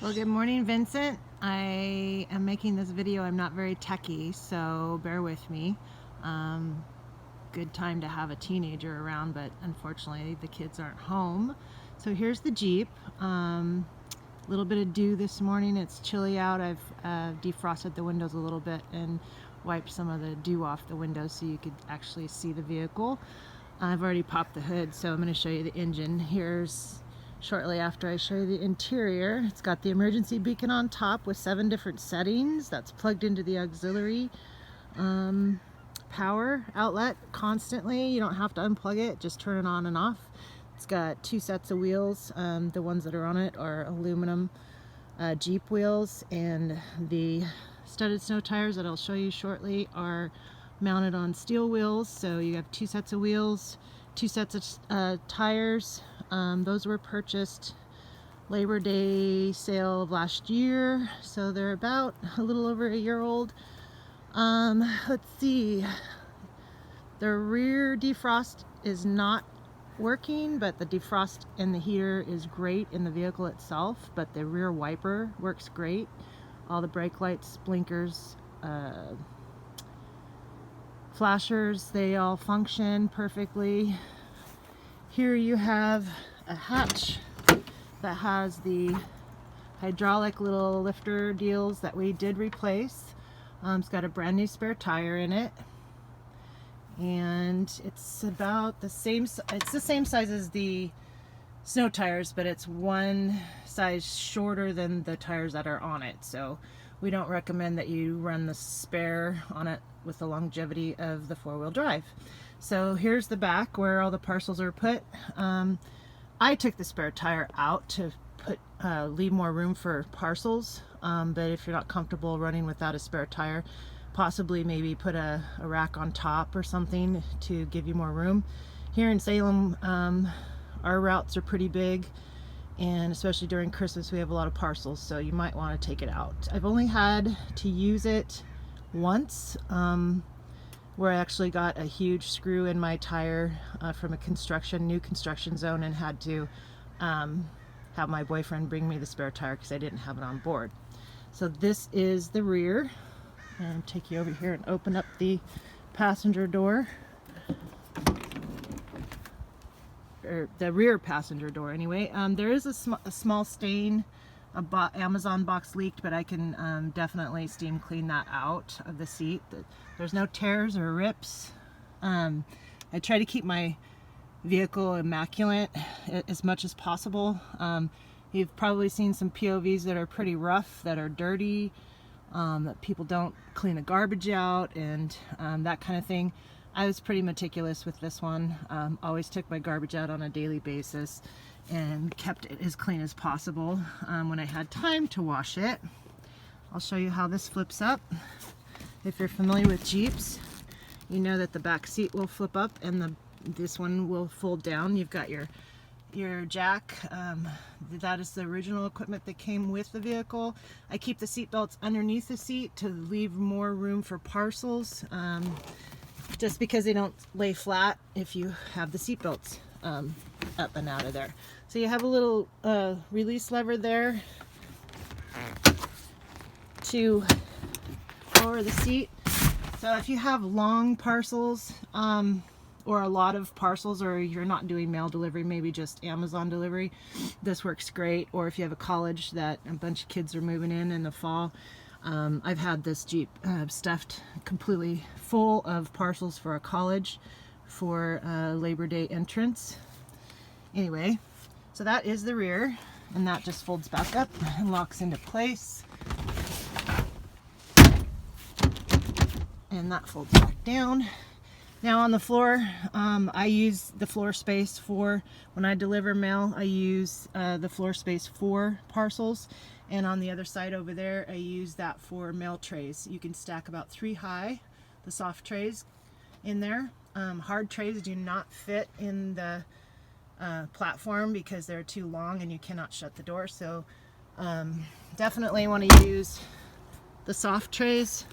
Well, good morning, Vincent. I am making this video. I'm not very techy, so bear with me. Good time to have a teenager around, but unfortunately the kids aren't home. So here's the Jeep. Little bit of dew this morning. It's chilly out. I've defrosted the windows a little bit and wiped some of the dew off the windows so you could actually see the vehicle. I've already popped the hood, so I'm going to show you the engine. Here's shortly after I show you the interior. It's got the emergency beacon on top with 7 different settings. That's plugged into the auxiliary power outlet constantly. You don't have to unplug it, just turn it on and off. It's got 2 sets of wheels. The ones that are on it are aluminum Jeep wheels, and the studded snow tires that I'll show you shortly are mounted on steel wheels. So you have 2 sets of wheels, 2 sets of tires. Those were purchased Labor Day sale of last year, so they're about a little over a year old. Let's see, the rear defrost is not working, but the defrost and the heater is great in the vehicle itself, but the rear wiper works great. All the brake lights, blinkers, flashers, they all function perfectly. Here you have a hatch that has the hydraulic little lifter deals that we did replace. It's got a brand new spare tire in it, and it's about the same. It's the same size as the snow tires, but it's 1 size shorter than the tires that are on it. So we don't recommend that you run the spare on it with the longevity of the 4-wheel drive. So here's the back where all the parcels are put. I took the spare tire out to leave more room for parcels, but if you're not comfortable running without a spare tire, possibly maybe put a rack on top or something to give you more room. Here in Salem, our routes are pretty big, and especially during Christmas we have a lot of parcels, so you might want to take it out. I've only had to use it once, where I actually got a huge screw in my tire from a new construction zone, and had to have my boyfriend bring me the spare tire because I didn't have it on board. So this is the rear. And take you over here and open up the passenger door, or the rear passenger door anyway. There is a small stain. Amazon box leaked, but I can definitely steam clean that out of the seat. There's no tears or rips. I try to keep my vehicle immaculate as much as possible. You've probably seen some POVs that are pretty rough, that are dirty, that people don't clean the garbage out, and that kind of thing. I was pretty meticulous with this one. Always took my garbage out on a daily basis and kept it as clean as possible when I had time to wash it. I'll show you how this flips up. If you're familiar with Jeeps, you know that the back seat will flip up and this one will fold down. You've got your jack. That is the original equipment that came with the vehicle. I keep the seat belts underneath the seat to leave more room for parcels, just because they don't lay flat if you have the seat belts up and out of there. So you have a little release lever there to lower the seat. So if you have long parcels, or a lot of parcels, or you're not doing mail delivery, maybe just Amazon delivery, this works great. Or if you have a college that a bunch of kids are moving in the fall, I've had this Jeep stuffed completely full of parcels for a college for Labor Day entrance. Anyway, so that is the rear, and that just folds back up and locks into place, and that folds back down. Now on the floor, I use the floor space for, when I deliver mail, I use the floor space for parcels. And on the other side over there, I use that for mail trays. You can stack about 3 high, the soft trays in there. Hard trays do not fit in the platform because they're too long and you cannot shut the door. So definitely want to use the soft trays.